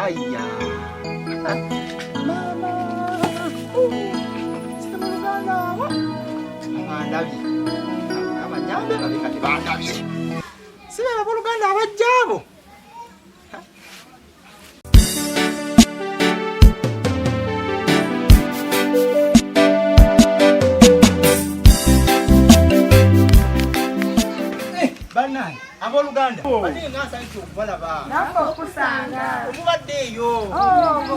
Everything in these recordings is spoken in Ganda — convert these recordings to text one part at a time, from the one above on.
Aya. Mama. Sema luganda wa. Abandabi. Abanyambe babikati bandabi. Sema luganda abajjabo. Banai, abo Luganda. Bani ngasa nti okubalaba. Nako kusanga. Okubaddeeyo.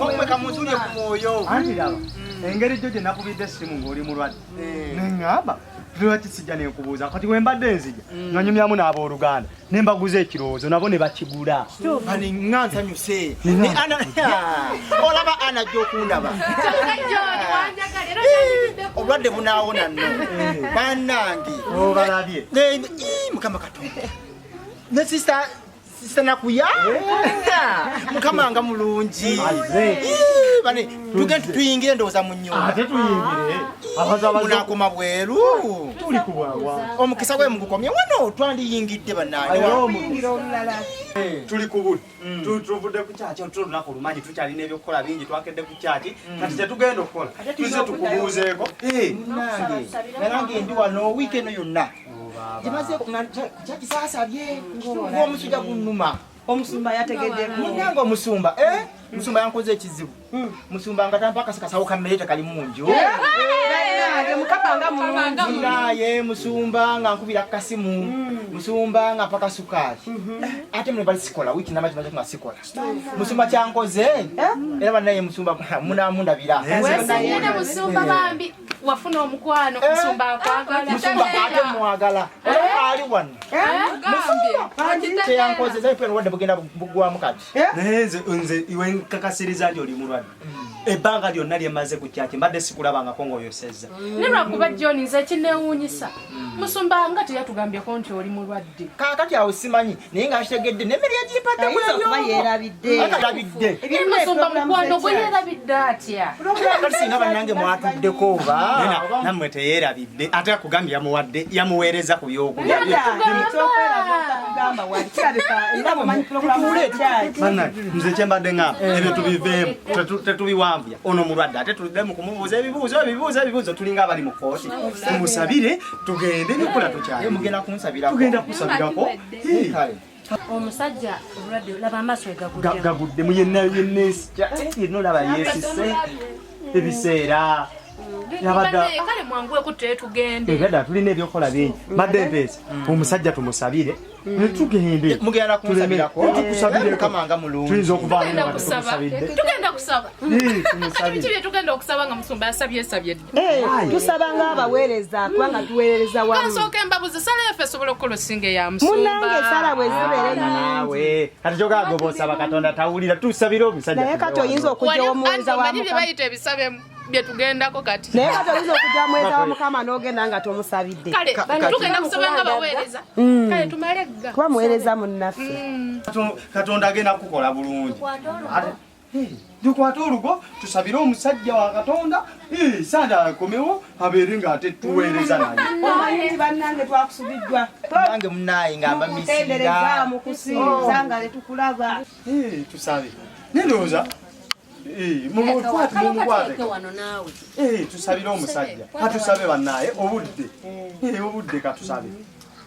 Omwe kamuzulye ku mwoyo. Anti laba. Engeri gyo gye nakubidde essimu ng'oli mulwadde. Ne ŋŋamba lwaki sijja ne nkubuuza kati we mbadde nzija nanyumyamu n'abooluganda ne mbaguza ekirowoozo nabo ne bakigula. Bani ngansanyuse. Ni ana olaba ana gy'okundaba. Obulwadde bunaawona nno. Bannange. Obalabye. Mukama Katonda. Ne sister nakuya. Mukama nga mulungi. Bani tugende tuyingire ndowooza mu nnyumba. Ate tuyingire. Munakoma bweru. Tuli kubwawa. Omukisa gwe mugukomye wano twandiyingidde bannange. Tuli kubuli. Tuvudde ku kyaki olunaku lumanyi tukyalina ebyokukola bingi twakedde ku kyaki kati kyetugenda okukola tuze tukubuuzeeko. Nange ndi wano wiiki eno yonna. Gimazeeko kyakisasabye ng'omusujja gunnuma. Omusumba yategedde munnange omusumba musumba yankoze ekizibu. Musumba nga tampa akasikasawo kammere tekali munju. mukapanga mulungi naye musumba nga nkubira kasimu. Musumba nga mpaka sukaali. Ate mwe bali sikola wiiki namaji nga sikola. Musumba kyankoze era banaye musumba munamundabira. Wewe musumba bambi wafuna omukwano musumba akwagala. Musumba ate mwagala. Ali wano. Kyankoze zaipeno wadde bugenda bugwamu kati. Naye nze iwe nkakasiriza nti oli mulwadde. Ebbanga lyonna lyemaze ku kyaki mbadde sikulabangako ng'oyosezza. Ne lwakuba John nze kineewuunyisa. Musumba nga teyatugambyeko nti oli mulwadde. Kaakati awo simanyi naye nga akitegedde n'emmere yagipadde kuba yeerabidde Musumba mukwano gwe yeerabidde atya. kati singa bannange mwatuddeko oba nammwe teyeerabidde ate akugambye yamuweereza ku byokulya. Nze kyembadde ngamba ebyo tubiveemu tetubiwanvuya ono mulwadde ate tuliddemu kumubuuza ebibuuzo tulinga abali mu kooti tumusabire tugende bikola tukyali mugenda kunsabirako tugenda kusabirako. Omusajja olwadde laba amaaso egagudde. Gaguddemu yenna yenna olaba yeesise ebiseera kale mwanguweku tugende. Egada tulina ebyokola bingi badde mpeesa omusajja tumusabire tugende mugenda kunsabirako tukusabireko mulungi tuyinza okuvaayo Tugenda kusaba. Kati bye tugenda okusaba nga musumba yasabye tusaba ng'abaweereza kubanga tuweerereza wamu. kansooka embabuzi salayo ffe sobola okukola osinga eya musumba. Munnange sala bwe zibeere naawe kati kyogaaga oba osaba Katonda tawulira tusabire omusajja naye kati oyinza okujja omuweereza wa bye bayita ebisabe bye tugendako kati. naye kati oyinza okujja omuweereza wa Mukama n'ogenda nga tomusabidde. Kale tugenda kusaba nga baweereza. Kale tumalegga. kuba muweereza munnaffe. Katonda agenda kukola bulungi. Tukwate olugo tusabire omusajja wa Katonda sanda akomewo abeere ng'ate tuweereza naye. Nti bannange twakusubiddwa nange munaaye ngamba tendereza mu kusinza nga letukulaba. Tusabe nendowooza mumukwate tusabire omusajja katusabe bannaaye obudde katusabe.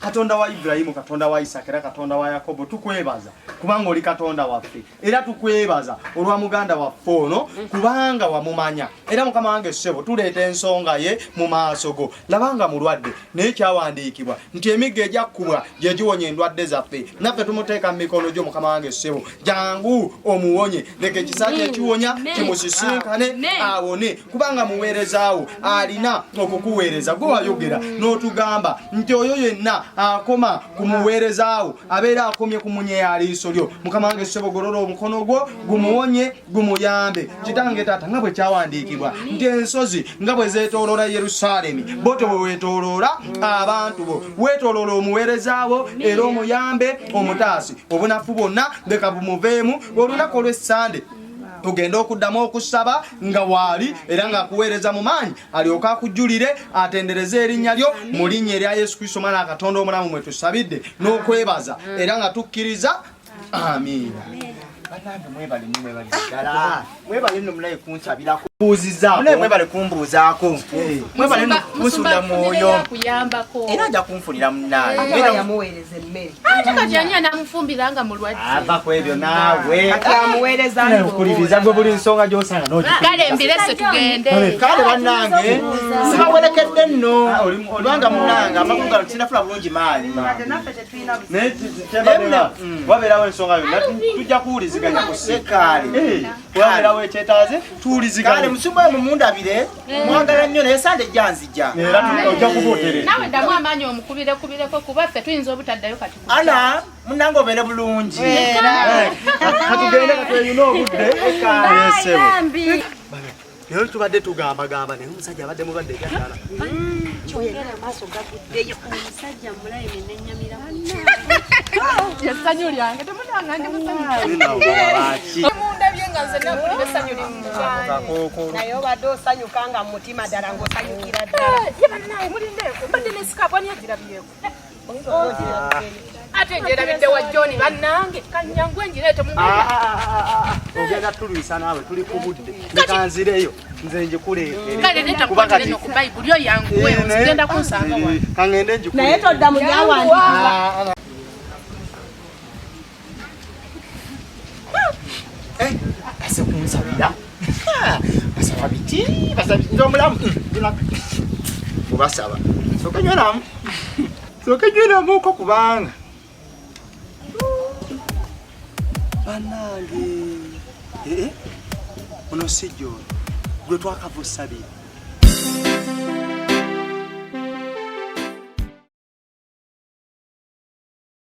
Katonda wa Ibrahimu, Katonda wa Isaka era Katonda wa Yakobo tukwebaza kubanga oli Katonda waffe era tukwebaza olwa muganda waffe ono kubanga wamumanya era Mukama wange ssebo tuleeta ensonga ye mu maaso go labanga mulwadde naye kyawandiikibwa nti emigga egyakkubwa gye giwonya endwadde zaffe naffe tumuteeka mu mikono gyo Mukama wange ssebo jangu omuwonye leka ekisa kye ekiwonya kimusisinkane awone kubanga muweerezaawo alina okukuweereza gwe wayogera n'otugamba nti oyo yenna akoma kumuweerezaawo abeera akomye kumunyeya liiso lyo Mukama wange ssebo golola omukono gwo gumuwonye gumuyambe kitange taata nga bwe kyawandiikibwa nti ensozi nga bwe zeetooloola Yerusaalemi bo teweweetooloola abantu bo weetooloola omuweerezaawo era omuyambe omutaasi obunafu bwonna leka bumuveemu olunaku olw'Essande tugenda okuddamu okusaba nga waali era ng'akuweereza mu maanyi alyoka akujjulire atendereze erinnya lyo mu linnya erya Yesu Kristo Mwana wa Katonda omulamu mwe tusabidde n'okwebaza era nga tukkiriza amiina. banange mwebale ddala mwebale nno munaye kunsabirako Buuzizaako. munaye mwebale kumbuuzaako mwebale nno kunsuulira mwoyo era ajja kunfunira munnaye yamuweereza emmere ate kati ani anamufumbiranga mulwadde ava ku ebyo naawe kati amuweereza Okuliriza gwe buli nsonga gy'osanga n'ogikuba. kale mbirese tugende kale bannange sibawerekedde nno olwanga munange amakulu gano sinafuna bulungi maali Naye kyembaddenga wabeerawo ensonga yonna tujja kuwuliziganya ku kale wabeerawo ekyetaaze kale tuwuliziganya musumba oyo mumundabire mwagala nnyo naye sande ejjanzija era ojja kubuuterera. nawe ddamu amaanyi omukubireko kuba ffe tuyinza obutaddayo kati ana munange obeere bulungi Katugende katweyuna obudde yeesebo. Naye tubadde tugambagamba naye omusajja abadde mulwadde ebyadala. Kyongera amaaso gaguddeyo omusajja mulayimu n'ennyamira essanyu lyange temunanganje mundabye nga nze nampulira essanyu limugaani naye obadde osanyuka nga mu mutima ddala ng'osanyukira ddala banaye mulindeeko mbadde nesikabwani agirabyeko ate njerabidde wa John bannange kanyangu enjireete Ogenda tulwisa naawe tuli ku budde nekanzireyo nze njikuleetere. kale netakubatireno ku bayibuli oyanguwe ozigenda kunsanga wa Kangende njikuleetere. naye todda mu byawandiika ase kunsabira basaba biti nze omulamu mubasaba soka nyweramuko kubanga Bannange ono si John gwe twakava osabira.